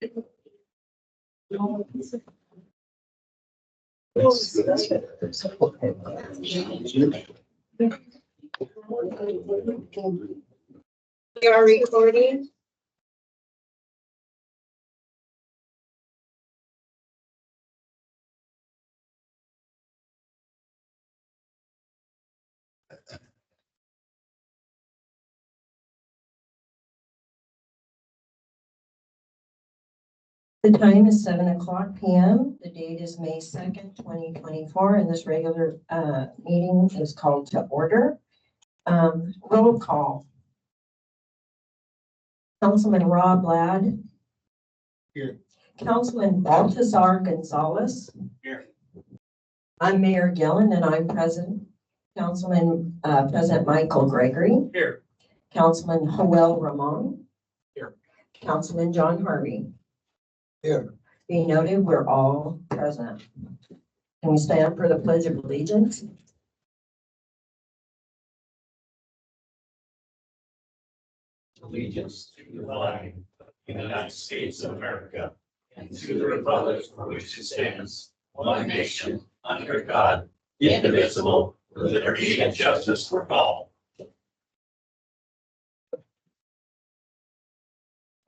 We are recording. The time is 7:00 p.m. The date is May 2nd, 2024, and this regular meeting is called to order. Roll call. Councilman Rob Ladd. Here. Councilman Baltazar Gonzalez. Here. I'm Mayor Gillen and I'm present. Councilman President Michael Gregory. Here. Councilman Joel Ramon. Here. Councilman John Harvey. Here. Being noted, we're all present. Can we stand for the Pledge of Allegiance? Allegiance to the flag of the United States of America and to the republic for which it stands, one nation, under God, indivisible, with liberty and justice for all.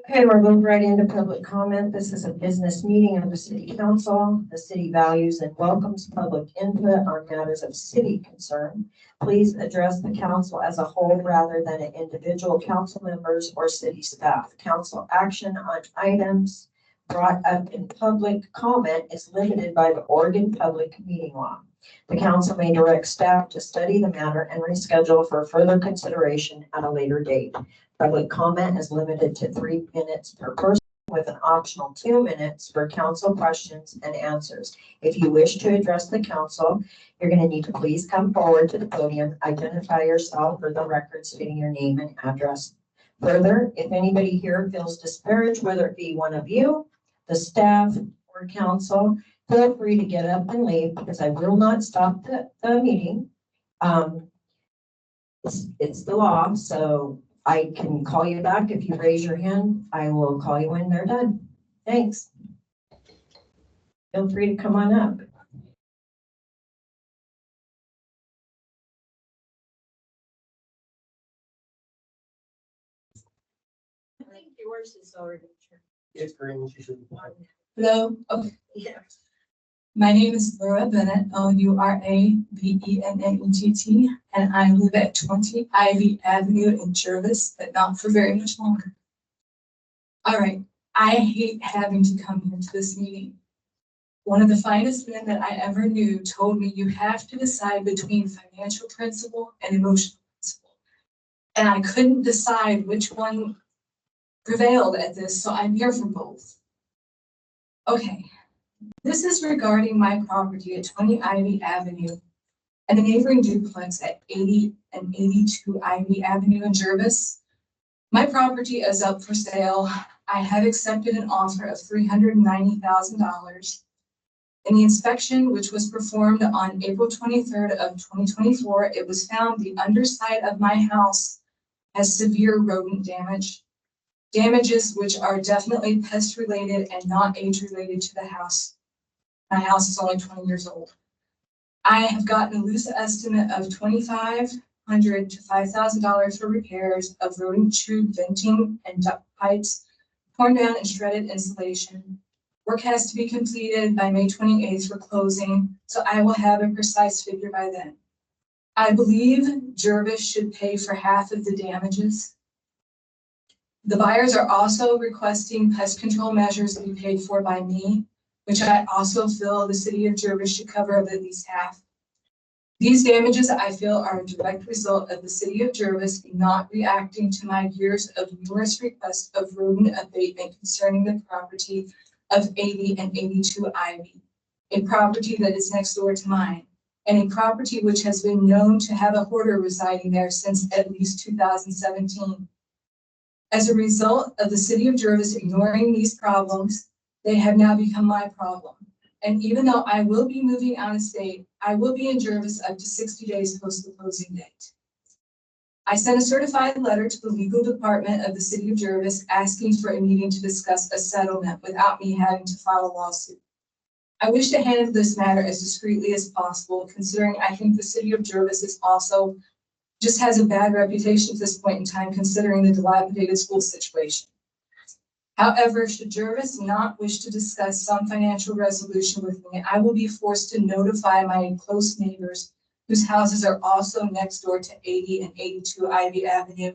Okay, we're moving right into public comment. This is a business meeting of the City Council. The city values and welcomes public input on matters of city concern. Please address the council as a whole rather than individual council members or city staff. Council action on items brought up in public comment is limited by the Oregon Public Meeting Law. The council may direct staff to study the matter and reschedule for further consideration at a later date. Public comment is limited to 3 minutes per person with an optional 2 minutes for council questions and answers. If you wish to address the council, you're going to need to please come forward to the podium, identify yourself for the record, stating your name and address. Further, if anybody here feels disparaged, whether it be one of you, the staff, or council, feel free to get up and leave because I will not stop the meeting. It's the law, so I can call you back. If you raise your hand, I will call you when they're done. Thanks. Feel free to come on up. I think yours is already. It's green. She should. Hello. Okay. Yeah. My name is Laura Bennett, Lurabenett, and I live at 20 Ivy Avenue in Jervis, but not for very much longer. All right. I hate having to come here to this meeting. One of the finest men that I ever knew told me you have to decide between financial principle and emotional principle. And I couldn't decide which one prevailed at this, so I'm here for both. Okay. This is regarding my property at 20 Ivy Avenue and the neighboring duplex at 80 and 82 Ivy Avenue in Jervis. My property is up for sale. I have accepted an offer of $390,000. In the inspection, which was performed on April 23rd of 2024, it was found the underside of my house has severe rodent damage. Damages which are definitely pest related and not age related to the house. My house is only 20 years old. I have gotten a loose estimate of $2,500 to $5,000 for repairs of rodent tube venting and duct pipes, torn down and shredded insulation. Work has to be completed by May 28th for closing, so I will have a precise figure by then. I believe Jervis should pay for half of the damages. The buyers are also requesting pest control measures to be paid for by me, which I also feel the city of Jervis should cover at least half. These damages I feel are a direct result of the city of Jervis not reacting to my years of numerous requests of rodent abatement concerning the property of 80 and 82 Ivy, a property that is next door to mine, and a property which has been known to have a hoarder residing there since at least 2017. As a result of the city of Jervis ignoring these problems, they have now become my problem. And even though I will be moving out of state, I will be in Jervis up to 60 days post the closing date. I sent a certified letter to the legal department of the city of Jervis asking for a meeting to discuss a settlement without me having to file a lawsuit. I wish to handle this matter as discreetly as possible, considering I think the city of Jervis is also just has a bad reputation at this point in time, considering the dilapidated school situation. However, should Jervis not wish to discuss some financial resolution with me, I will be forced to notify my close neighbors whose houses are also next door to 80 and 82 Ivy Avenue,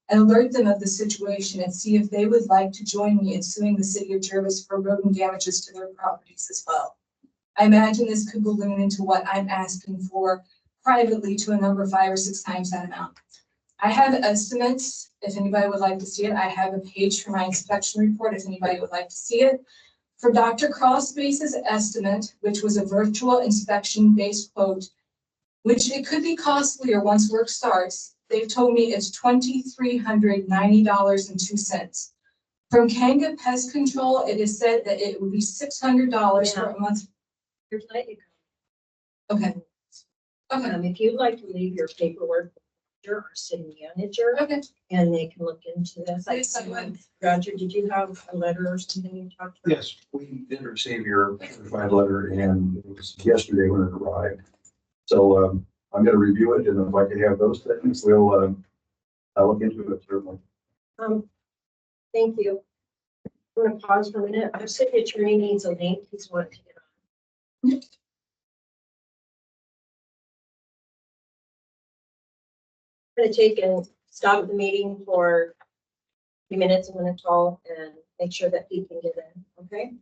and alert them of the situation and see if they would like to join me in suing the city of Jervis for eroding damages to their properties as well. I imagine this could balloon into what I'm asking for privately to a number 5 or 6 times that amount. I have estimates, if anybody would like to see it. I have a page for my inspection report, if anybody would like to see it. For Dr. Crawlspace's estimate, which was a virtual inspection-based quote, which it could be costlier once work starts, they've told me it's $2,390.02. From Kanga Pest Control, it is said that it would be $600 for a month. Here's let you Okay. go. Okay. If you'd like to leave your paperwork with your city manager, Okay. and they can look into this. Yes, I would. Roger, did you have a letter or something you talked about? Yes, we did receive your certified letter and it was yesterday when it arrived. So I'm gonna review it and if I can have those things, I'll look into it certainly. Thank you. I'm gonna pause for a minute. Our city attorney needs a link. He's wanting to get on. I'm gonna take and stop the meeting for a few minutes. I'm gonna call and make sure that he can get in, okay?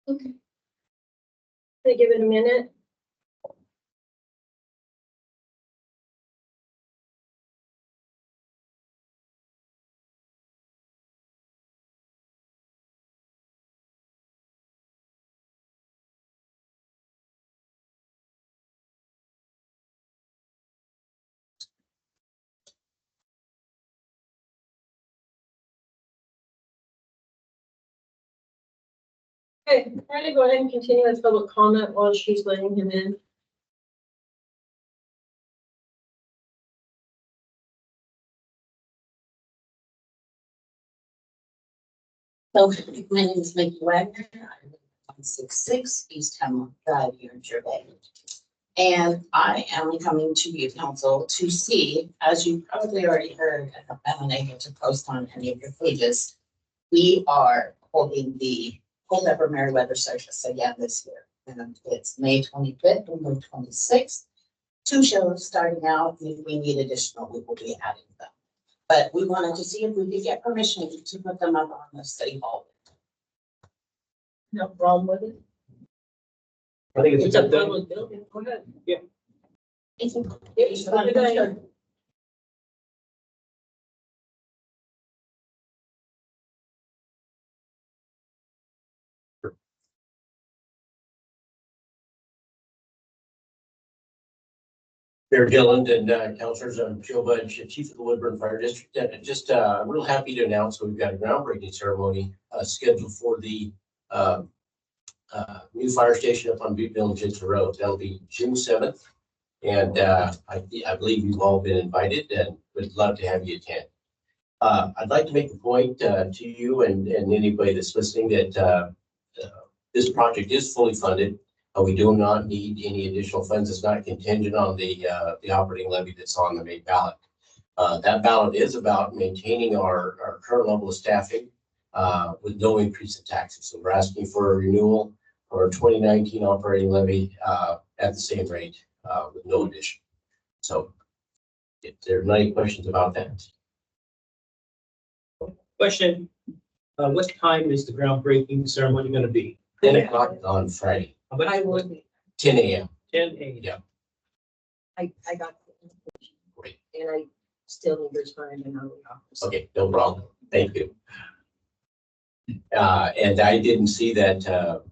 Okay. Can I give it a minute? Okay, we're gonna go ahead and continue with public comment while she's letting him in. So my name is Mickey Wagner. I live at 166 East Hemlock Drive here in Gervais. And I am coming to you, council, to see, as you probably already heard, and I'm unable to post on any of your pages, we are holding the Cold Ever Merriweather Circus again this year. And it's May 25th and May 26th. 2 shows starting out. If we need additional, we will be adding them. But we wanted to see if we could get permission to put them up on the city hall. No problem with it. I think It's a public building. Go ahead. Thank you. It's a good idea. Mayor Gilland and councilors, I'm Joe Budge, Chief of the Woodburn Fire District. Just real happy to announce we've got a groundbreaking ceremony scheduled for the new fire station up on Butteville and Jensen Road. That'll be June 7th. And I believe you've all been invited and would love to have you attend. I'd like to make the point to you and anybody that's listening that this project is fully funded. We do not need any additional funds. It's not contingent on the operating levy that's on the May ballot. That ballot is about maintaining our current level of staffing with no increase in taxes. So we're asking for a renewal for our 2019 operating levy at the same rate with no addition. So if there are any questions about that. Question, what time is the groundbreaking ceremony going to be? 10 o'clock on Friday, How about I would, 10 a.m. 10 a.m.? Yeah. I got the information, Great. and I still need your time in our office. Okay, no problem. Thank you. And I didn't see that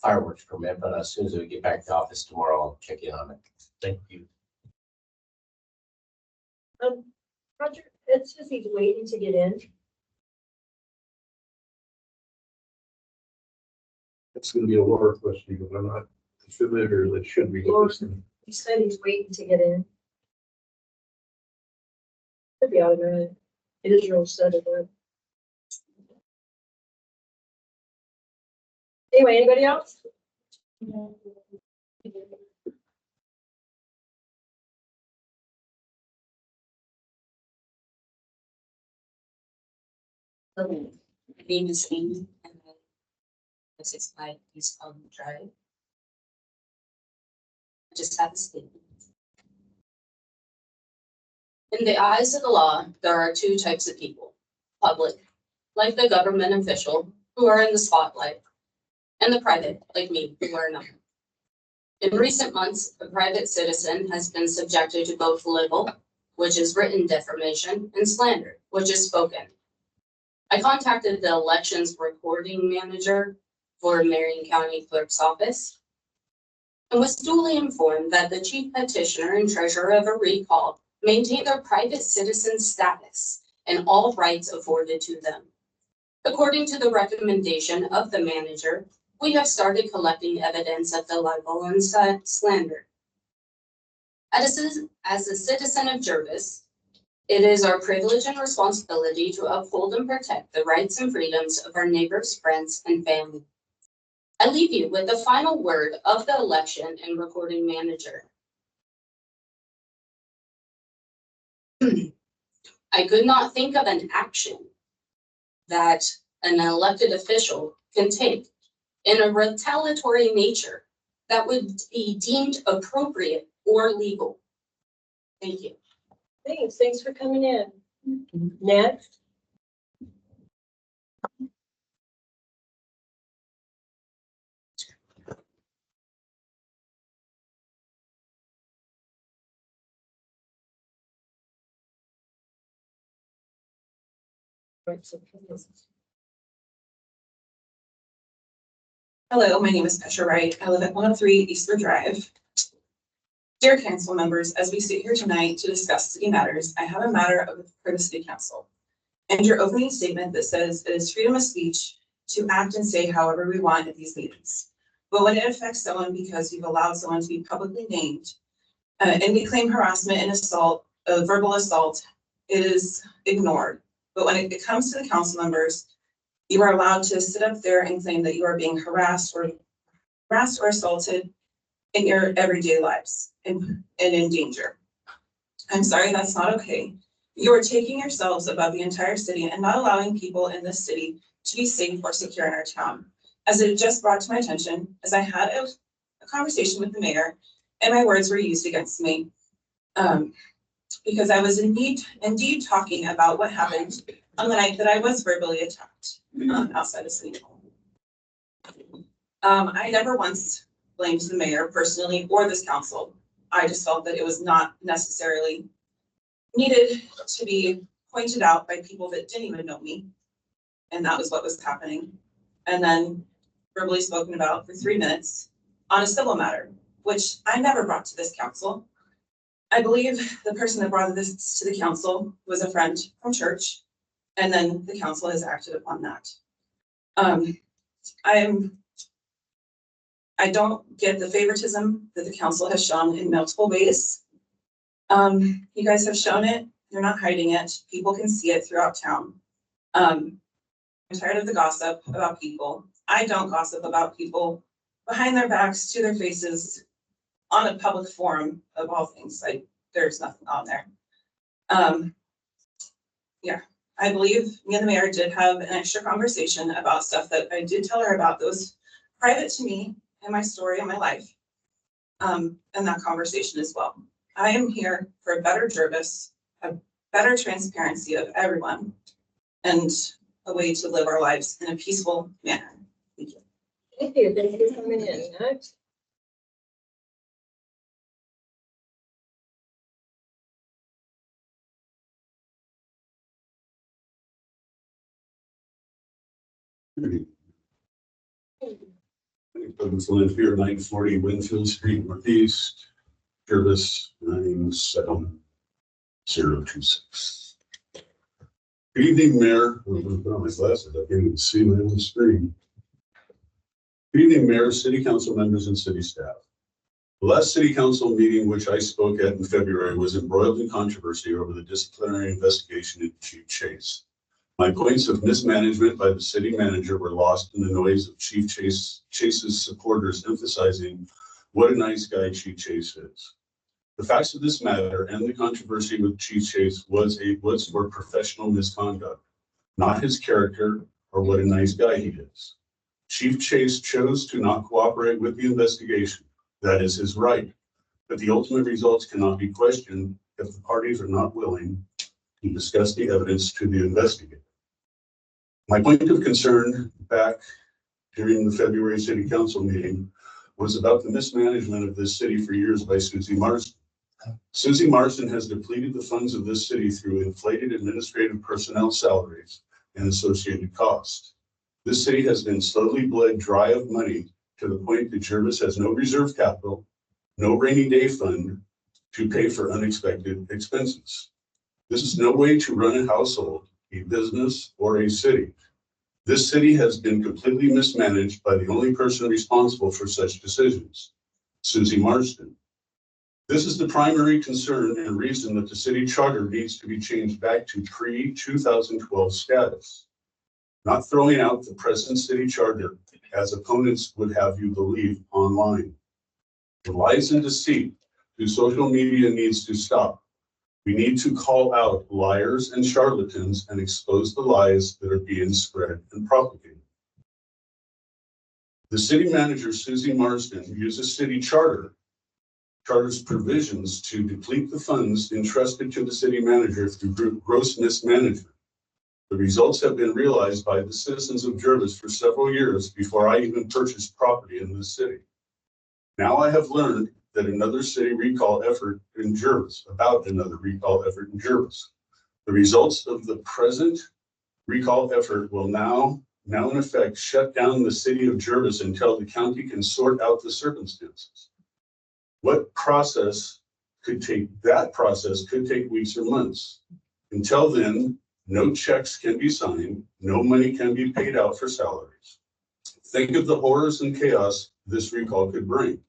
fireworks permit, but as soon as we get back to the office tomorrow, I'll check in on it. Thank you. Roger, it says he's waiting to get in. It's gonna be a lower question, but I'm not familiar that should be listening. He said he's waiting to get in. Could be out of there. Israel said it. Anyway, anybody else? My name is Amy and I 65 East Elm Drive. I just have a statement. In the eyes of the law, there are two types of people: public, like the government official who are in the spotlight, and the private, like me, who are not. In recent months, a private citizen has been subjected to both libel, which is written defamation, and slander, which is spoken. I contacted the elections recording manager for Marion County Clerk's office and was duly informed that the chief petitioner and treasurer of a recall maintain their private citizen status and all rights afforded to them. According to the recommendation of the manager, we have started collecting evidence of the libel and slander. As a citizen of Jervis, it is our privilege and responsibility to uphold and protect the rights and freedoms of our neighbors, friends, and family. I leave you with the final word of the election and recording manager. I could not think of an action that an elected official can take in a retaliatory nature that would be deemed appropriate or legal. Thank you. Thanks for coming in. Next. Hello, my name is Petra Wright. I live at 103 Eastwood Drive. Dear council members, as we sit here tonight to discuss city matters, I have a matter for the city council. And your opening statement that says it is freedom of speech to act and say however we want at these meetings. But when it affects someone because you've allowed someone to be publicly named and we claim harassment and assault, verbal assault, it is ignored. But when it comes to the council members, you are allowed to sit up there and claim that you are being harassed or assaulted in your everyday lives and in danger. I'm sorry, that's not okay. You are taking yourselves above the entire city and not allowing people in this city to be safe or secure in our town. As it just brought to my attention, as I had a conversation with the mayor and my words were used against me because I was indeed talking about what happened on the night that I was verbally attacked outside of City Hall. I never once blamed the mayor personally or this council. I just felt that it was not necessarily needed to be pointed out by people that didn't even know me. And that was what was happening. And then verbally spoken about for 3 minutes on a civil matter, which I never brought to this council. I believe the person that brought this to the council was a friend from church, and then the council has acted upon that. I don't get the favoritism that the council has shown in multiple ways. You guys have shown it. You're not hiding it. People can see it throughout town. I'm tired of the gossip about people. I don't gossip about people behind their backs, to their faces, on a public forum of all things. There's nothing on there. Yeah, I believe me and the mayor did have an extra conversation about stuff that I did tell her about that was private to me and my story and my life. And that conversation as well. I am here for a better Jervis, a better transparency of everyone, and a way to live our lives in a peaceful manner. Thank you. Thank you. Thank you for coming in. Next. Douglas Lynn here, 940 Winfield Street Northeast, Jervis 97026. Good evening, Mayor. I'm going to put on my glasses. I can't even see my own screen. Good evening, Mayor, City Council members, and city staff. The last City Council meeting, which I spoke at in February, was embroiled in controversy over the disciplinary investigation into Chief Chase. My points of mismanagement by the city manager were lost in the noise of Chief Chase's supporters emphasizing what a nice guy Chief Chase is. The facts of this matter and the controversy with Chief Chase was for professional misconduct, not his character or what a nice guy he is. Chief Chase chose to not cooperate with the investigation. That is his right, but the ultimate results cannot be questioned if the parties are not willing to discuss the evidence to the investigator. My point of concern back during the February City Council meeting was about the mismanagement of this city for years by Susie Marston. Susie Marston has depleted the funds of this city through inflated administrative personnel salaries and associated costs. This city has been slowly bled dry of money to the point that Jervis has no reserve capital, no rainy day fund to pay for unexpected expenses. This is no way to run a household, a business, or a city. This city has been completely mismanaged by the only person responsible for such decisions, Susie Marston. This is the primary concern and reason that the city charter needs to be changed back to pre-2012 status. Not throwing out the present city charter as opponents would have you believe online. The lies and deceit through social media needs to stop. We need to call out liars and charlatans and expose the lies that are being spread and propagated. The city manager, Susie Marston, uses city charter's provisions to deplete the funds entrusted to the city manager through gross mismanagement. The results have been realized by the citizens of Jervis for several years before I even purchased property in this city. Now I have learned that another city recall effort in Jervis, about another recall effort in Jervis. The results of the present recall effort will now in effect shut down the city of Jervis until the county can sort out the circumstances. That process could take weeks or months. Until then, no checks can be signed, no money can be paid out for salaries. Think of the horrors and chaos this recall could bring.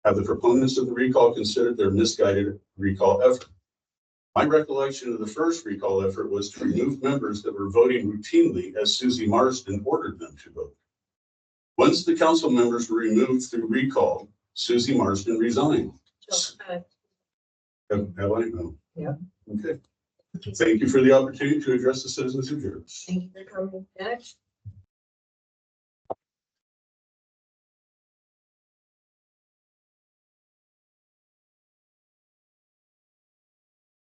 Have the proponents of the recall considered their misguided recall effort? My recollection of the first recall effort was to remove members that were voting routinely as Susie Marston ordered them to vote. Once the council members were removed through recall, Susie Marston resigned. Have I? No. Yeah. Okay. Thank you for the opportunity to address the citizens of Jervis. Thank you for coming. Next.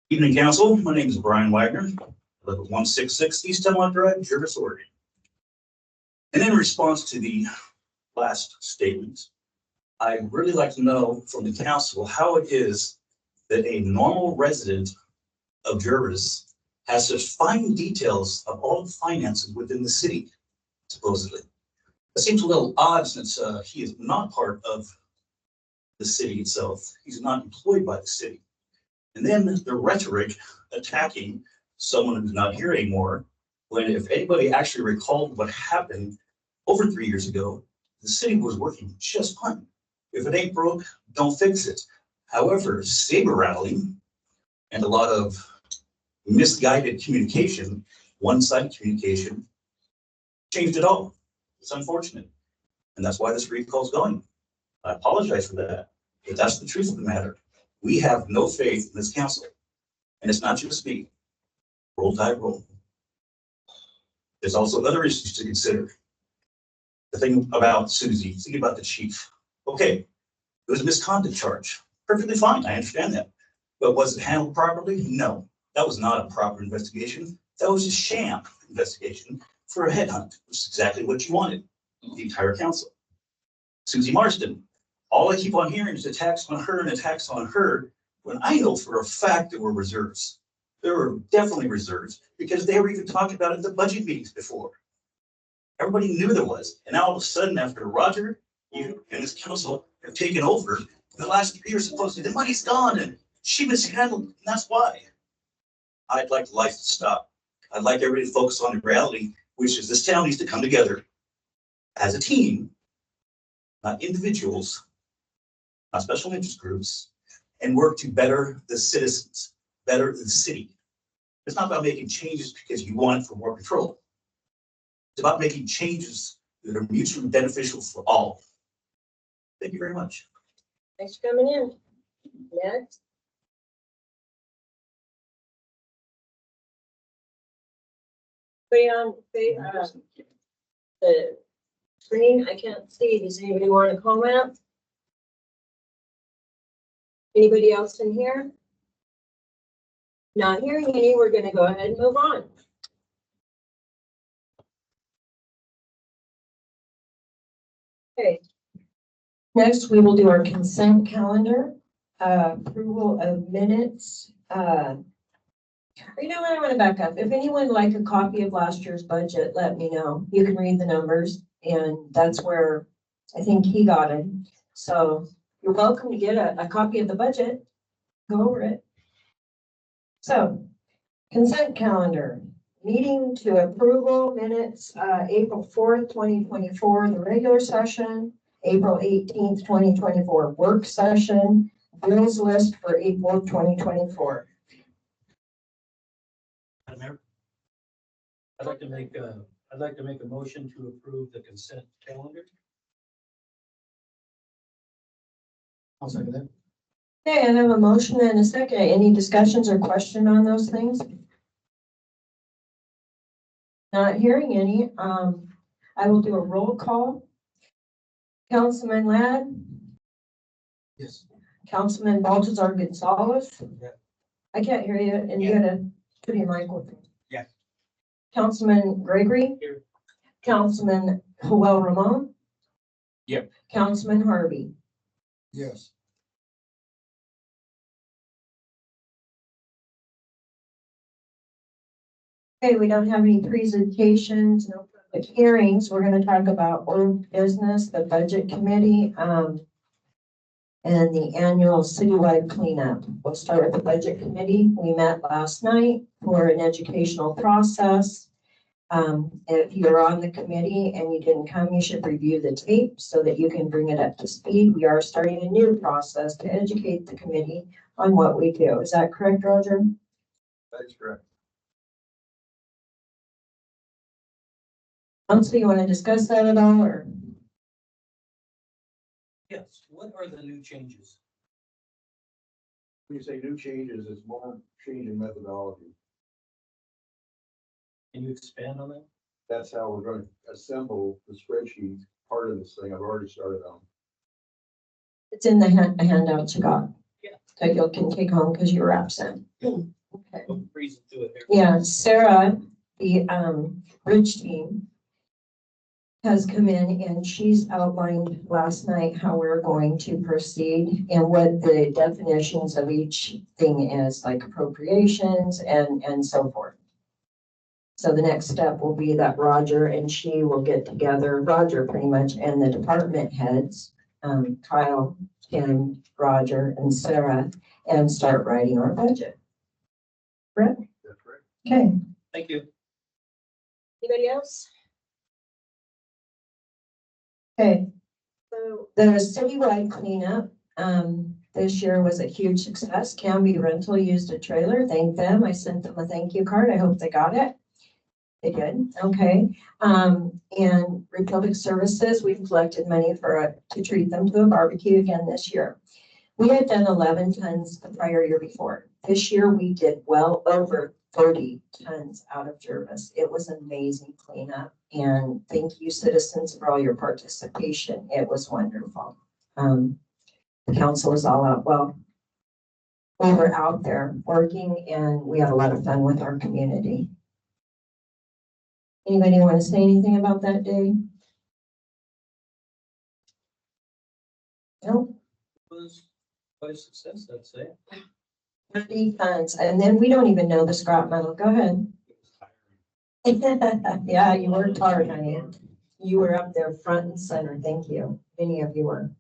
Evening, Council. My name is Brian Wagner. I live at 166 East Hemlock Drive, Jervis, Oregon. And in response to the last statement, I'd really like to know from the council how it is that a normal resident of Jervis has such fine details of all the finances within the city, supposedly. It seems a little odd since he is not part of the city itself. He's not employed by the city. And then the rhetoric attacking someone who's not here anymore, when if anybody actually recalled what happened over 3 years ago, the city was working just fine. If it ain't broke, don't fix it. However, saber rattling and a lot of misguided communication, one-sided communication, changed it all. It's unfortunate. And that's why this recall is going. I apologize for that, but that's the truth of the matter. We have no faith in this council. And it's not just me. Roll Tide roll. There's also other issues to consider. The thing about Susie, think about the chief. Okay, it was a misconduct charge. Perfectly fine, I understand that. But was it handled properly? No, that was not a proper investigation. That was a sham investigation for a headhunt, which is exactly what you wanted, the entire council. Susie Marston, all I keep on hearing is attacks on her and attacks on her, when I know for a fact there were reserves. There were definitely reserves because they were even talking about it in the budget meetings before. Everybody knew there was. And now all of a sudden, after Roger, you and this council have taken over, the last 3 years supposedly, the money's gone and she mishandled, and that's why. I'd like life to stop. I'd like everybody to focus on the reality, which is this town needs to come together as a team, not individuals, not special interest groups, and work to better the citizens, better the city. It's not about making changes because you want it for more control. It's about making changes that are mutually beneficial for all. Thank you very much. Thanks for coming in. Next. Put on the screen, I can't see. Does anybody want to comment? Anybody else in here? Not hearing any, we're going to go ahead and move on. Okay. Next, we will do our consent calendar, approval of minutes. You know what, I'm going to back up. If anyone would like a copy of last year's budget, let me know. You can read the numbers, and that's where I think he got it. So you're welcome to get a copy of the budget. Go over it. So, consent calendar, meeting to approval minutes, April 4th, 2024, the regular session, April 18th, 2024, work session, bills list for April 2024. Madam Mayor, I'd like to make a motion to approve the consent calendar. I'll second that. Okay, I have a motion and a second. Any discussions or question on those things? Not hearing any. I will do a roll call. Councilman Ladd? Yes. Councilman Baltazar Gonzalez? Yeah. I can't hear you, and you gotta put your mic with me. Yeah. Councilman Gregory? Here. Councilman Joel Ramon? Yep. Councilman Harvey? Yes. Okay, we don't have any presentations, no public hearings. We're gonna talk about old business, the budget committee, and the annual citywide cleanup. We'll start with the budget committee. We met last night for an educational process. If you're on the committee and you didn't come, you should review the tape so that you can bring it up to speed. We are starting a new process to educate the committee on what we do. Is that correct, Roger? That is correct. Council, you want to discuss that at all, or? Yes, what are the new changes? When you say new changes, it's more change in methodology. Can you expand on that? That's how we're going to assemble the spreadsheet. Part of this thing I've already started on. It's in the handout you got. Yeah. That you can take home because you were absent. Okay. Reason to it. Yeah, Sarah, the bridge team has come in and she's outlined last night how we're going to proceed and what the definitions of each thing is, like appropriations and so forth. So the next step will be that Roger and she will get together, Roger pretty much, and the department heads Kyle, Kim, Roger, and Sarah, and start writing our budget. Brett? That's right. Okay, Thank you. anybody else? Okay, so the citywide cleanup, this year was a huge success. Canby Rental used a trailer. Thank them. I sent them a thank you card. I hope they got it. They did, okay. And Republic Services, we've collected money to treat them to a barbecue again this year. We had done 11 tons the prior year before. This year we did well over 30 tons out of Jervis. It was an amazing cleanup, and thank you citizens for all your participation. It was wonderful. The council was all out. Well, we were out there working and we had a lot of fun with our community. Anybody want to say anything about that day? No? It was quite a success, I'd say. 30 tons, and then we don't even know the scrap metal. Go ahead. Yeah, you worked hard, honey. You were up there front and center. Thank you. Many of you were.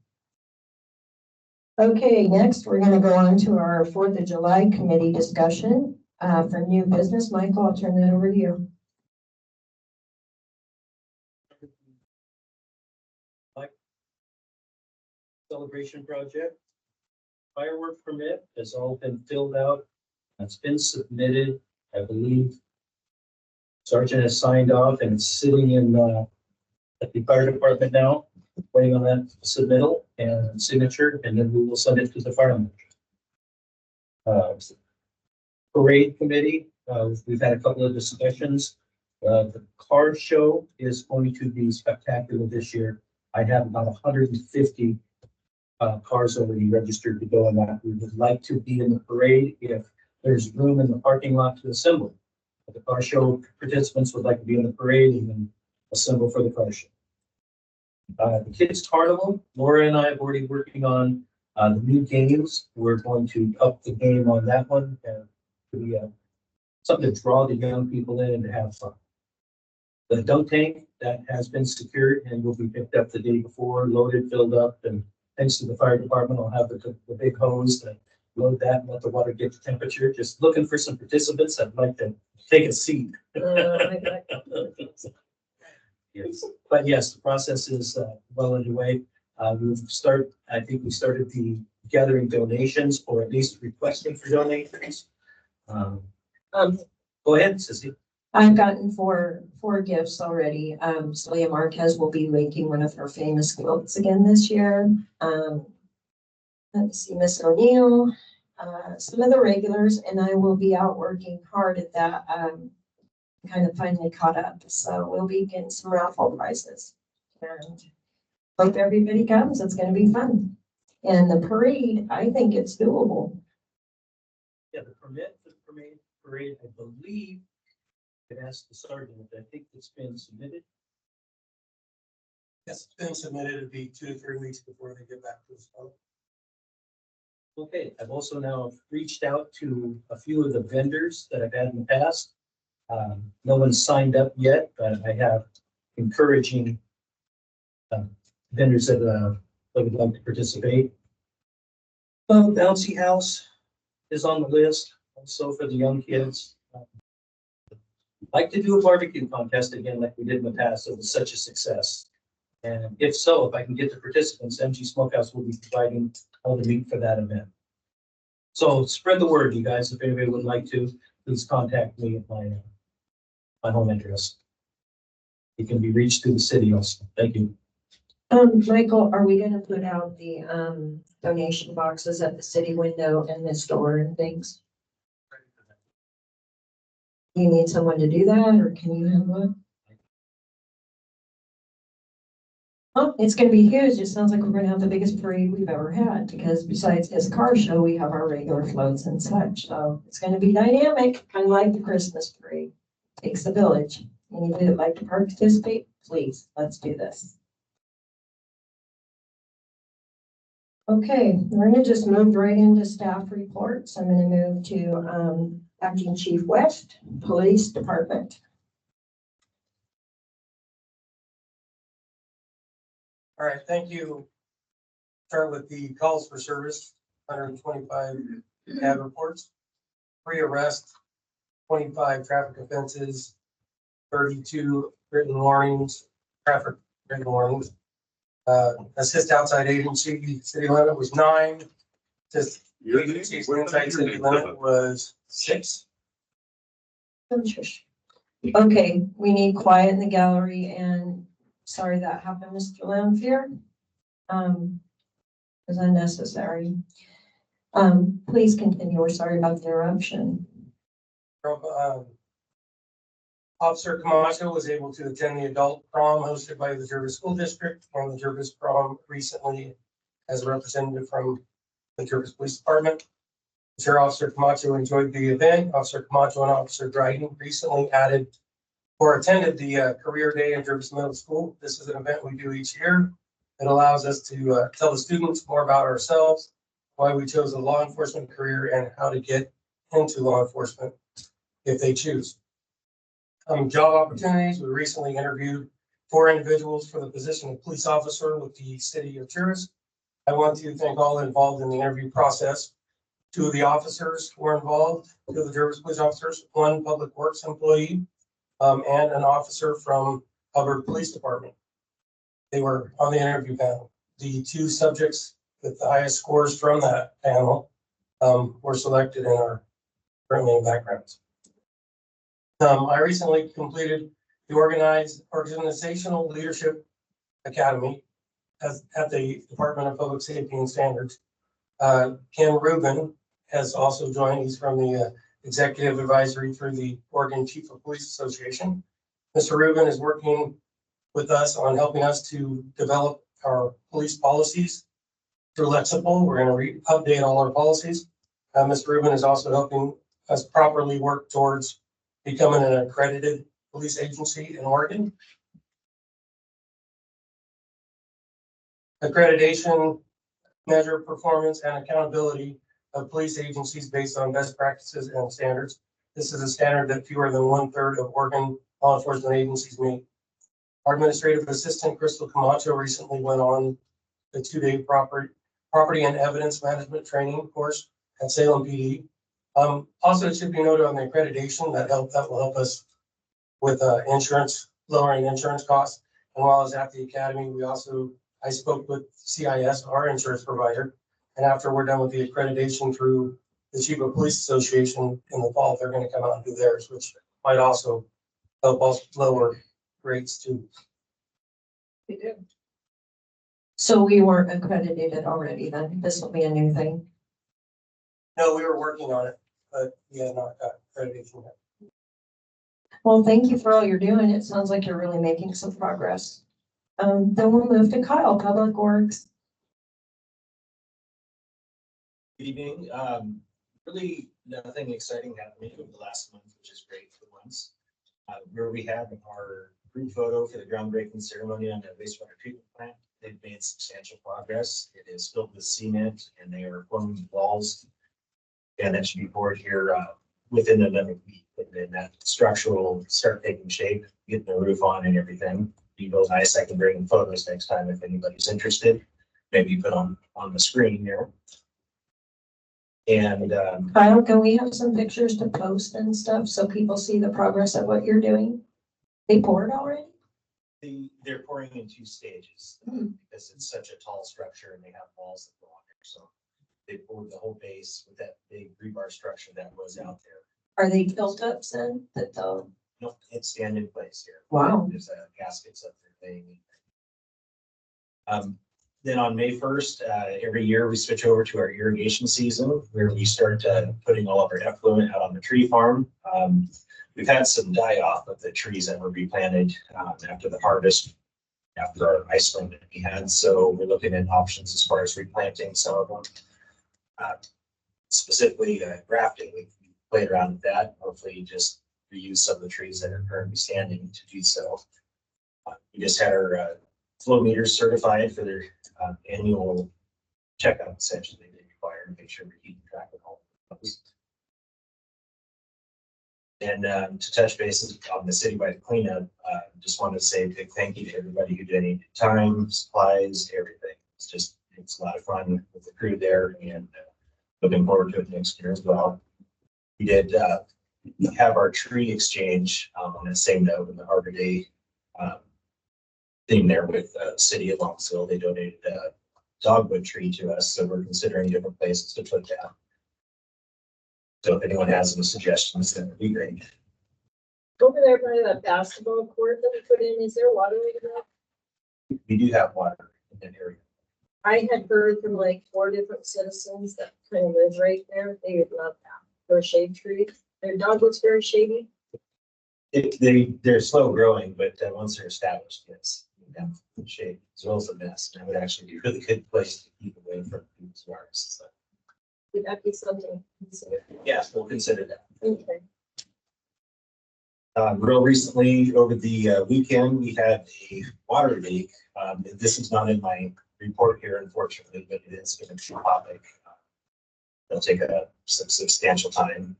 Okay, next we're going to go on to our 4th of July committee discussion for new business. Michael, I'll turn that over to you. Celebration project. Firework permit has all been filled out. It's been submitted, I believe. Sergeant has signed off and it's sitting in at the fire department now, waiting on that submittal and signature, and then we will send it to the firemen. Parade committee, we've had a couple of discussions. The car show is going to be spectacular this year. I have about 150 cars already registered to go in that. We would like to be in the parade if there's room in the parking lot to assemble. But the car show participants would like to be in the parade and then assemble for the car show. The kids carnival, Laura and I have already working on the new games. We're going to up the game on that one and be something to draw the young people in and to have fun. The dunk tank that has been secured and will be picked up the day before, loaded, filled up, and thanks to the fire department, I'll have the big hose to load that and let the water get to temperature. Just looking for some participants that'd like to take a seat. Yes, but yes, the process is well underway. I think we started the gathering donations, or at least requesting for donations. Go ahead, Sissy. I've gotten four gifts already. Celia Marquez will be making one of her famous quilts again this year. Let's see, Miss O'Neill, some of the regulars, and I will be out working hard at that. Kind of finally caught up, so we'll be getting some raffle prizes. And hope everybody comes. It's going to be fun. And the parade, I think it's doable. Yeah, the permit for the parade, I believe, I could ask the sergeant, I think it's been submitted. Yes, it's been submitted. It'd be 2 to 3 weeks before they get back to us. Okay, I've also now reached out to a few of the vendors that I've had in the past. No one's signed up yet, but I have encouraging vendors that would like to participate. Bouncy House is on the list, also for the young kids. Like to do a barbecue contest again like we did in the past. It was such a success. And if so, if I can get the participants, MG Smokehouse will be providing all the meat for that event. So spread the word, you guys. If anybody would like to, please contact me at my home address. You can be reached through the city also. Thank you. Michael, are we going to put out the donation boxes at the city window and the store and things? You need someone to do that, or can you handle it? Oh, it's going to be huge. It sounds like we're going to have the biggest parade we've ever had, because besides this car show, we have our regular floats and such. So it's going to be dynamic, kind of like the Christmas parade. Takes a village. Anybody that like to participate, please, let's do this. Okay, we're going to just move right into staff reports. I'm going to move to Acting Chief West, Police Department. All right, thank you, Start with the calls for service, 125 CAD reports, 3 arrests, 25 traffic offenses, 32 written warnings, traffic written warnings. Assist outside agency, city limit was 9. Just agencies inside city limit was 6. Okay, we need quiet in the gallery, and sorry that happened, Mr. Lampier. It was unnecessary. Please continue. We're sorry about the interruption. Officer Camacho was able to attend the adult prom hosted by the Jervis School District and the Jervis prom recently as a representative from the Jervis Police Department. Sure, Officer Camacho enjoyed the event. Officer Camacho and Officer Dryden recently added or attended the career day at Jervis Middle School. This is an event we do each year. It allows us to tell the students more about ourselves, why we chose a law enforcement career, and how to get into law enforcement if they choose. Job opportunities. We recently interviewed 4 individuals for the position of police officer with the city of Jervis. I want to thank all involved in the interview process. 2 of the officers were involved, 2 of the Jervis police officers, 1 public works employee, and an officer from Hubbard Police Department. They were on the interview panel. The 2 subjects with the highest scores from that panel were selected and are currently in backgrounds. I recently completed the Organizational Leadership Academy at the Department of Public Safety and Standards. Ken Rubin has also joined. He's from the Executive Advisory through the Oregon Chief of Police Association. Mr. Rubin is working with us on helping us to develop our police policies through Lexipol. We're going to update all our policies. Mr. Rubin is also helping us properly work towards becoming an accredited police agency in Oregon. Accreditation measure performance and accountability of police agencies based on best practices and standards. This is a standard that fewer than 1/3 of Oregon law enforcement agencies meet. Our administrative assistant, Crystal Camacho, recently went on the 2-day property and evidence management training course at Salem PD. Also, it should be noted on the accreditation that will help us with lowering insurance costs. And while I was at the academy, I spoke with CIS, our insurance provider. And after we're done with the accreditation through the Chief of Police Association in the fall, they're going to come out and do theirs, which might also help us lower rates too. We do. So we weren't accredited already then. This will be a new thing. No, we were working on it, but we had not got accreditation yet. Well, thank you for all you're doing. It sounds like you're really making some progress. Then we'll move to Kyle, Public Works. Good evening. Really nothing exciting happening over the last month, which is great for once. Where we had our group photo for the groundbreaking ceremony on the wastewater treatment plant, they've made substantial progress. It is filled with cement and they are forming walls. And that should be poured here within another week. And then that structure will start taking shape, getting the roof on and everything. Be real nice. I can bring in photos next time if anybody's interested. Maybe put on the screen here. And Kyle, can we have some pictures to post and stuff so people see the progress of what you're doing? They poured already? they're pouring in 2 stages because it's such a tall structure and they have walls that go on there. So they poured the whole base with that big rebar structure that was out there. Are they built up then? No, it's stand in place here. Wow. There's gaskets up there. Then on May 1st, every year we switch over to our irrigation season where we start putting all of our effluent out on the tree farm. We've had some die off of the trees that were replanted after the harvest, after our ice storm that we had. So we're looking at options as far as replanting some of them. Specifically grafting, we played around with that. Hopefully just reuse some of the trees that are currently standing to do so. We just had our flow meters certified for their annual checkup, essentially they require to make sure we're keeping track of all of those. And to touch bases on the citywide cleanup, just wanted to say a big thank you to everybody who donated time, supplies, everything. It's just It's a lot of fun with the crew there and looking forward to it next year as well. We did have our tree exchange on the same note in the Arbor Day theme there with City of Longville. They donated a dogwood tree to us, so we're considering different places to put that. So if anyone has any suggestions, that would be great. Over there by the basketball court that we put in, is there water in that? We do have water in that area. I had heard from like 4 different citizens that kind of live right there. They would love that for a shade tree. Their dogwood's very shady. They're slow growing, but once they're established, yes, yeah, shade as well as a mess. And it would actually be a really good place to keep away from people's yards. So, Would that be something to consider? yes, we'll consider that. Okay. Real recently, over the weekend, we had a water leak. This is not in my report here, unfortunately, but it is going to be a topic. It'll take some substantial time.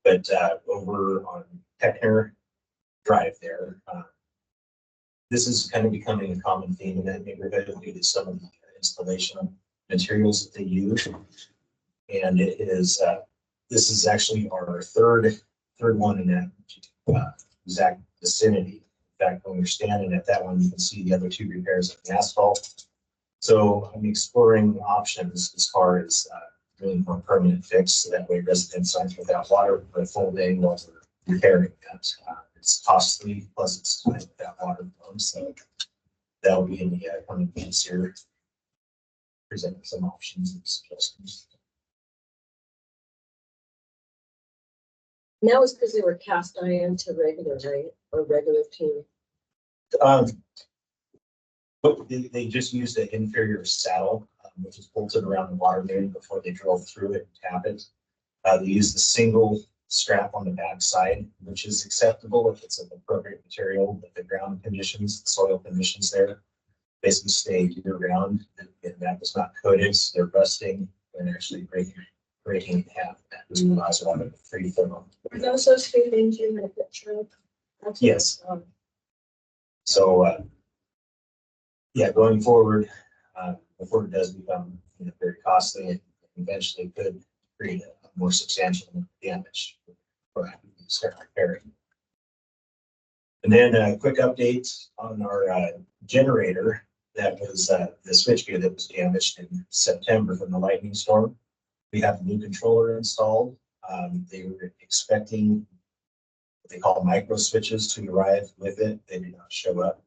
But over on Heckner Drive there, this is kind of becoming a common theme in that neighborhood due to some of the installation materials that they use. And it is, this is actually our third one in that exact vicinity. In fact, when you're standing at that one, you can see the other 2 repairs of the asphalt. So I'm exploring options as far as really more permanent fix, so that way residents aren't without water for a full day while we're repairing that. It's costly, plus it's time without water flow, so that'll be in the coming weeks here. Presenting some options and suggestions. And that was because they were cast iron to regular, right? Or regular too. But they just used an inferior saddle, which is bolted around the water main before they drove through it and tap it. They used a single strap on the back side, which is acceptable if it's an appropriate material, but the ground conditions, the soil conditions there basically stay year round, and that was not coated, so they're rusting and actually breaking in half. That was caused by the free thermal. Are those 2 things you had a picture of? That's Yes. what, So, yeah, going forward, before it does become very costly and eventually could create a more substantial damage, we'll have to start repairing. And then a quick update on our generator. That was the switchgear that was damaged in September from the lightning storm. We have a new controller installed. They were expecting what they call micro switches to arrive with it. They did not show up.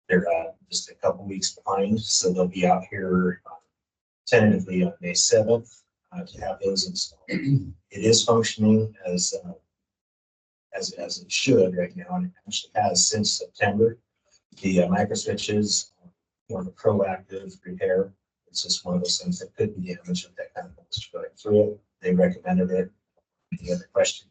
They're just a couple weeks behind, so they'll be out here tentatively on May 7th to have those installed. It is functioning as it should right now, and it actually has since September. The micro switches are more of a proactive repair. It's just one of those things that could be damaged if that kind of goes going through it. They recommended it. Any other questions?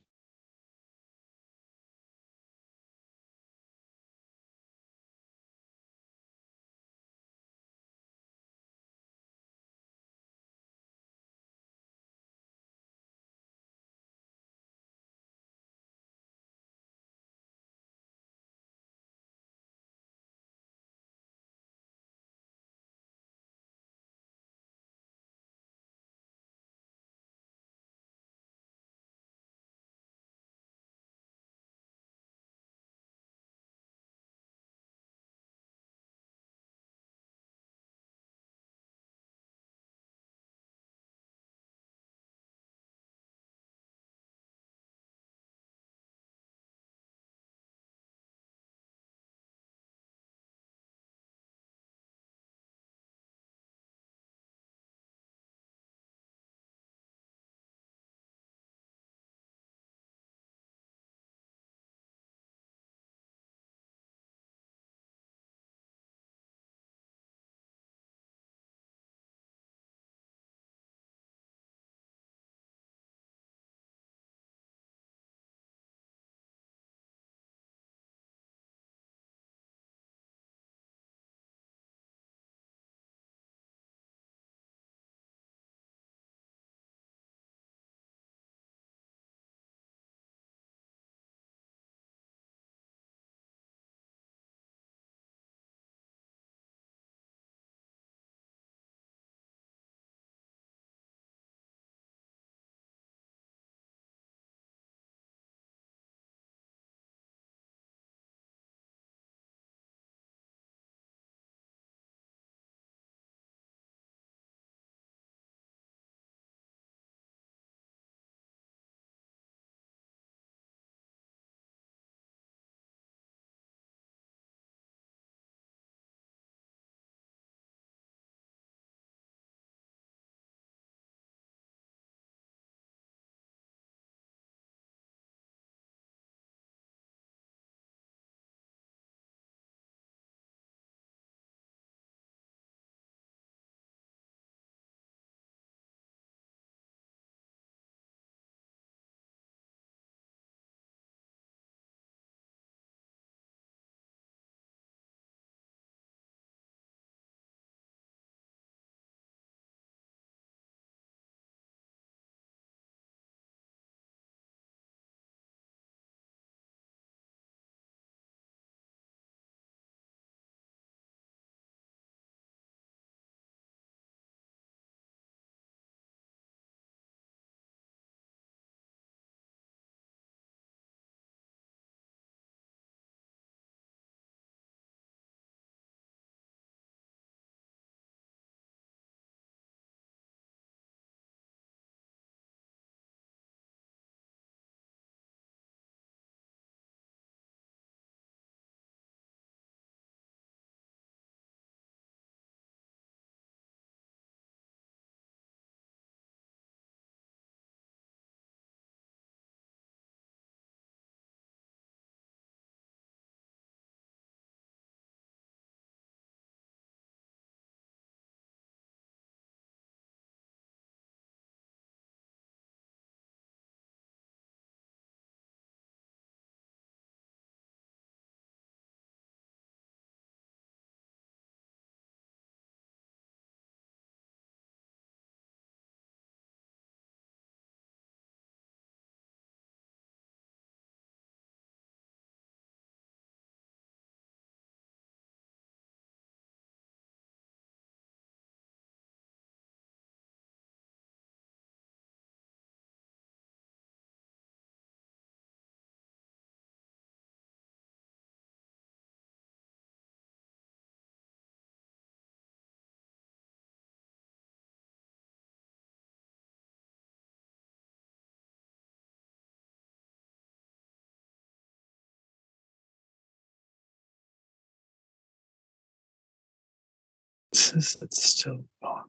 Is it still on?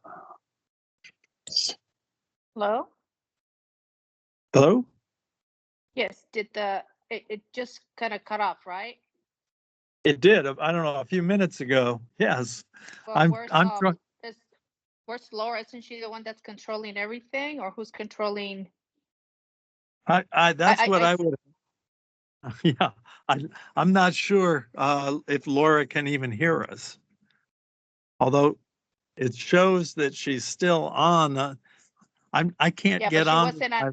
Hello? Hello? Yes, it just kind of cut off, right? It did. I don't know, a few minutes ago. Yes. But I'm where's, trying. where's Laura? Isn't she the one that's controlling everything, or who's controlling? That's what I s- would. Yeah, I'm not sure if Laura can even hear us. Although it shows that she's still on. I can't Yeah, but get she on. wasn't on,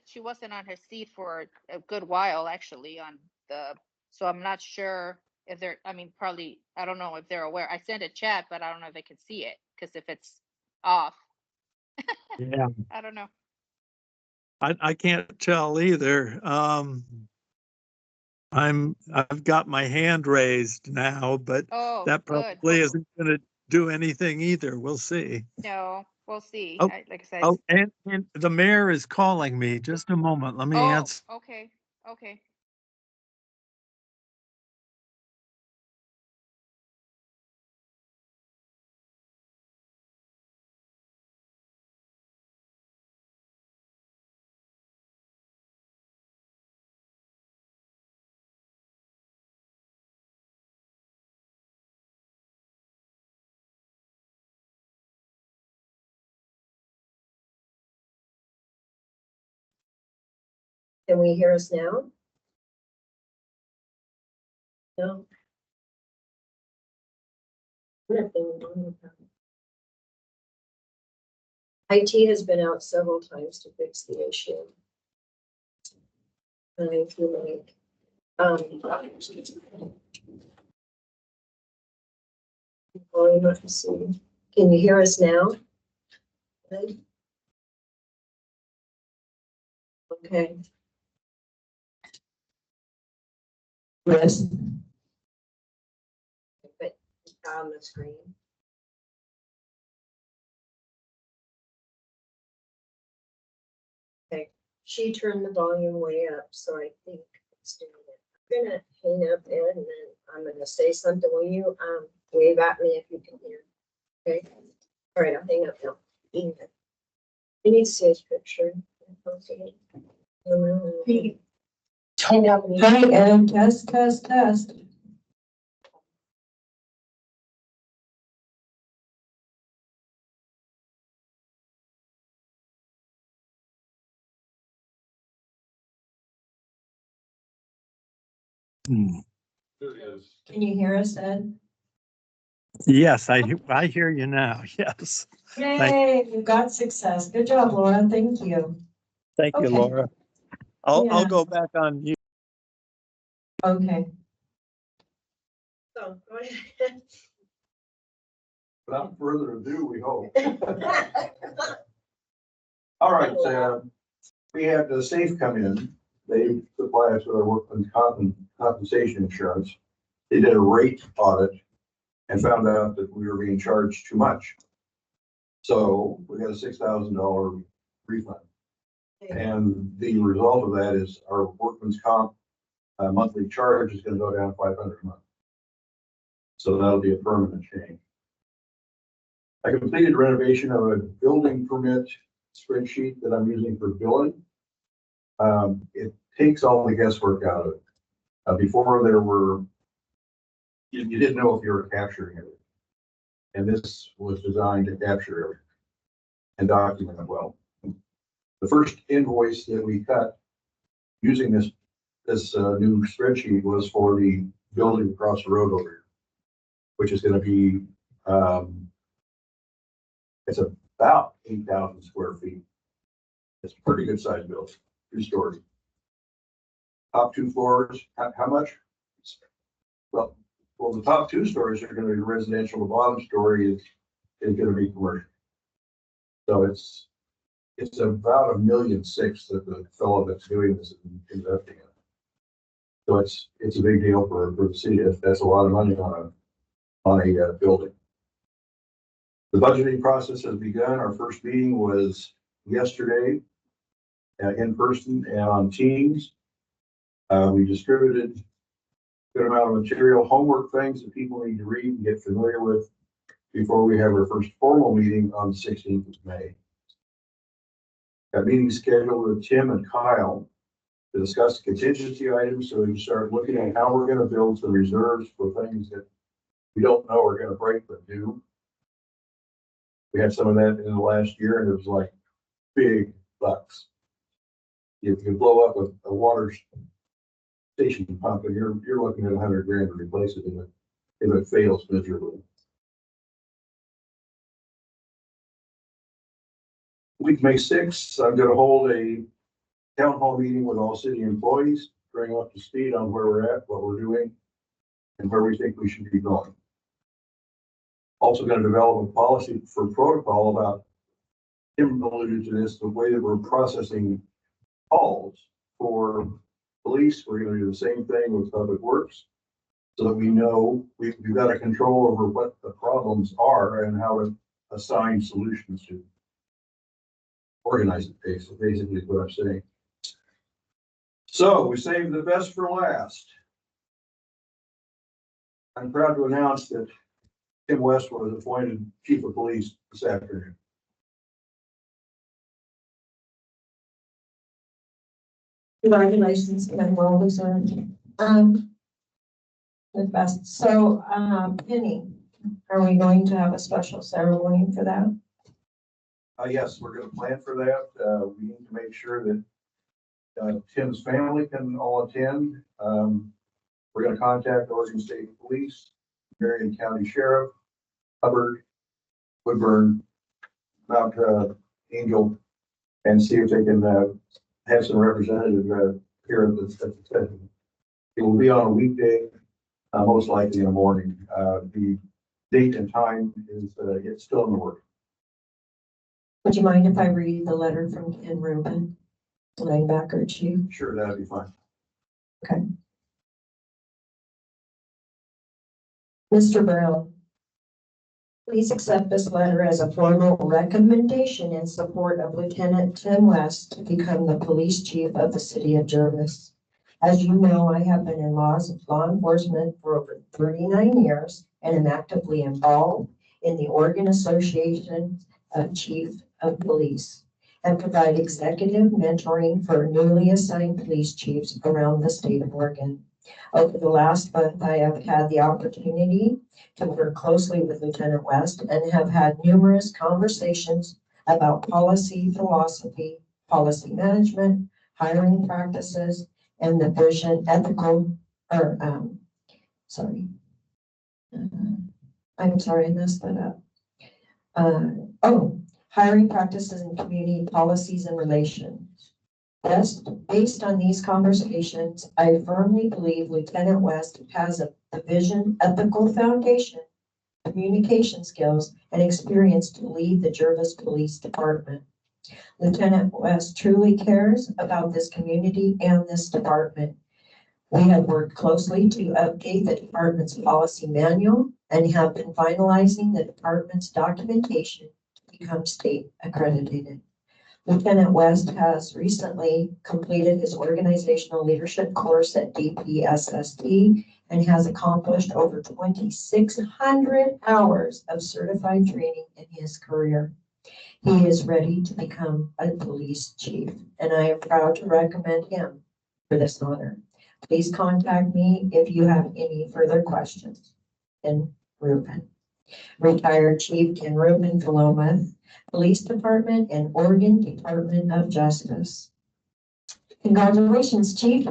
she wasn't on her seat for a good while, actually, on so I'm not sure if they're, I mean, probably, I don't know if they're aware. I sent a chat, but I don't know if they can see it, because if it's off, Yeah, I don't know. I can't tell either. I've got my hand raised now, but Oh, that good. probably isn't going to do anything either. We'll see. No, we'll see. Oh, Like I said. oh, and the mayor is calling me. Just a moment. Let me Oh, answer. okay, okay. Can we hear us now? No. IT has been out several times to fix the issue. And I feel like, well, let's see. Can you hear us now? Good. Okay. Yes. But on the screen. Okay, she turned the volume way up, so I think it's doing it. I'm gonna hang up, Ed, and then I'm gonna say something. Will you wave at me if you can hear? Okay. All right, I'll hang up now. You need to see his picture. Hang up. Hi, Ed. Test. Hmm. Can you hear us, Ed? Yes, I hear you now. Yes. Yay, you got success. Good job, Laura. Thank you. Thank you, Okay. Laura. I'll Yeah. go back on mute. Okay. So, go ahead. Without further ado, we hope. All right, we had the SAFE come in. They supply us with our workman's compensation insurance. They did a rate audit and found out that we were being charged too much. So we got a $6,000 refund. And the result of that is our workman's comp monthly charge is going to go down $500 a month. So that'll be a permanent change. I completed renovation of a building permit spreadsheet that I'm using for billing. It takes all the guesswork out of it. Before there were, you didn't know if you were capturing it. And this was designed to capture everything and document it well. The first invoice that we cut using this new spreadsheet was for the building across the road over here, which is going to be, it's about 8,000 square feet. It's a pretty good sized building, 2 stories. Top 2 floors, how much? Well, the top 2 stories are going to be residential. The bottom story is going to be commercial. So it's about $1.6 million that the fellow that's doing this is investing in. So it's a big deal for the city. That's a lot of money on a building. The budgeting process has begun. Our first meeting was yesterday in person and on Teams. We distributed a good amount of material, homework things that people need to read and get familiar with before we have our first formal meeting on the 16th of May. That meeting scheduled with Tim and Kyle to discuss contingency items, so we can start looking at how we're gonna build some reserves for things that we don't know are gonna break but do. We had some of that in the last year, and it was like big bucks. If you blow up a water station pump, and you're looking at $100 grand to replace it if it fails miserably. Week May 6th, I'm gonna hold a town hall meeting with all city employees, bring up to speed on where we're at, what we're doing, and where we think we should be going. Also gonna develop a policy for protocol about, Tim alluded to this, the way that we're processing calls for police. We're gonna do the same thing with public works, so that we know we've got a control over what the problems are and how to assign solutions to organize it, basically is what I'm saying. So we saved the best for last. I'm proud to announce that Tim West was appointed chief of police this afternoon. Congratulations, and well deserved. The best. So, Penny, are we going to have a special ceremony for that? Yes, we're gonna plan for that. We need to make sure that Tim's family can all attend. We're gonna contact Oregon State Police, Marion County Sheriff, Hubbard, Woodburn, Mount Angel, and see if they can have some representative here at the session. It will be on a weekday, most likely in the morning. The date and time is it's still in the works. Would you mind if I read the letter from Ken Rubin, linebacker chief? Sure, that'd be fine. Okay. Mr. Brown, please accept this letter as a formal recommendation in support of Lieutenant Tim West to become the police chief of the city of Jervis. As you know, I have been in law enforcement for over 39 years and am actively involved in the Oregon Association of Chief of Police and provide executive mentoring for newly assigned police chiefs around the state of Oregon. Over the last month, I have had the opportunity to work closely with Lieutenant West and have had numerous conversations about policy, philosophy, policy management, hiring practices, and the vision, ethical, or, I'm sorry, I messed that up. Hiring practices and community policies and relations. Based on these conversations, I firmly believe Lieutenant West has a vision, ethical foundation, communication skills, and experience to lead the Jervis Police Department. Lieutenant West truly cares about this community and this department. We have worked closely to update the department's policy manual and have been finalizing the department's documentation to become state accredited. Lieutenant West has recently completed his organizational leadership course at DPSSD and has accomplished over 2,600 hours of certified training in his career. He is ready to become a police chief, and I am proud to recommend him for this honor. Please contact me if you have any further questions. Ken Rubin. Retired Chief Ken Rubin, Philomath Police Department and Oregon Department of Justice. Congratulations, Chief.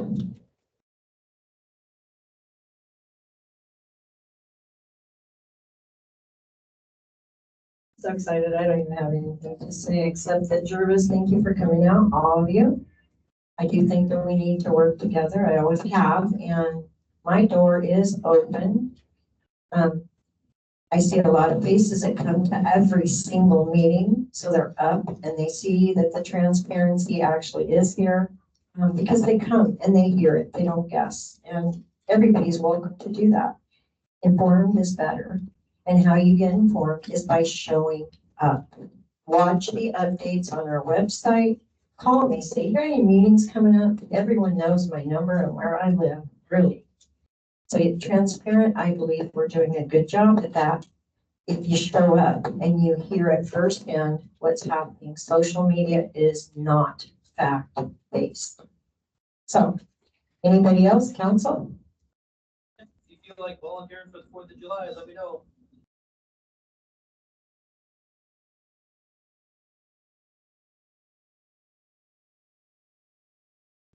So excited. I don't even have anything to say except that Jervis, thank you for coming out, all of you. I do think that we need to work together. I always have, and my door is open. I see a lot of faces that come to every single meeting, so they're up and they see that the transparency actually is here because they come and they hear it. They don't guess, and everybody's welcome to do that. Informed is better, and how you get informed is by showing up. Watch the updates on our website. Call me, say, "Are any meetings coming up?" Everyone knows my number and where I live, really. So it's transparent. I believe we're doing a good job at that. if you show up and you hear it firsthand, what's happening. Social media is not fact-based. So, anybody else, council? If you feel like volunteering for the 4th of July, let me know.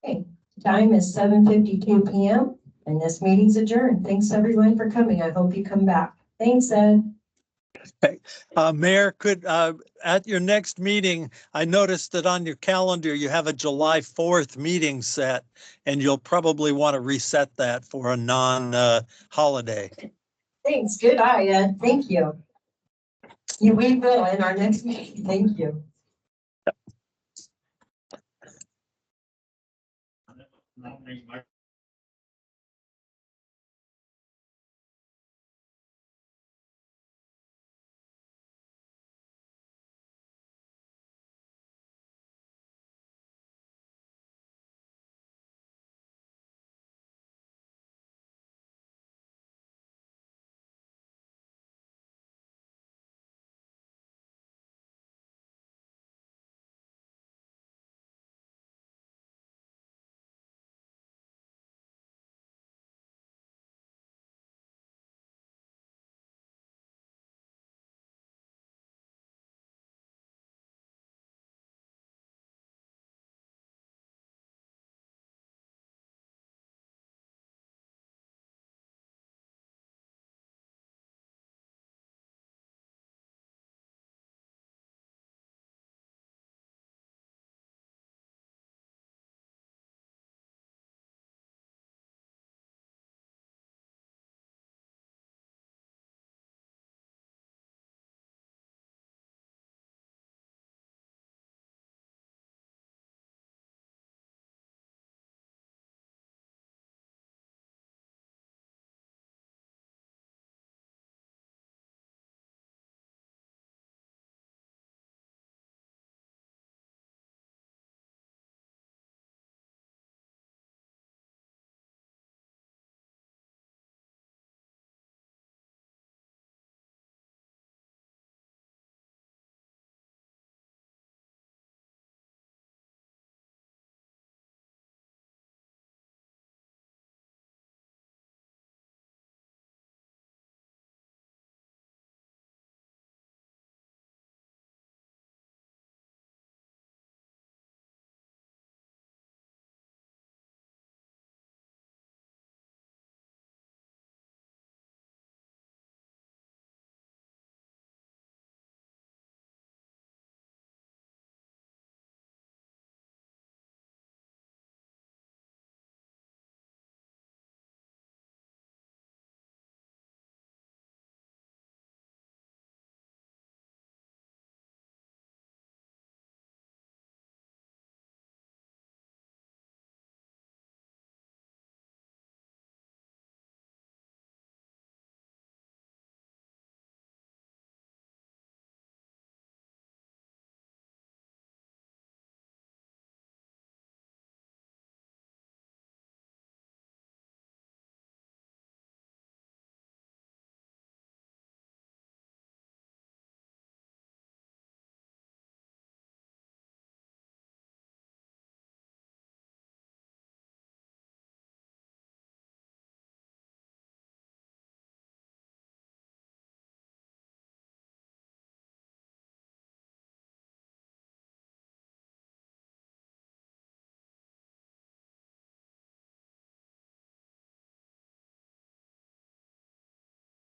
Okay, time is 7:52 PM and this meeting's adjourned. Thanks everyone for coming. I hope you come back. Thanks, Ed. Mayor, at your next meeting, I noticed that on your calendar, you have a July 4th meeting set, and you'll probably want to reset that for a non-holiday. Thanks. Good eye, Ed. Thank you. We will in our next meeting. Thank you.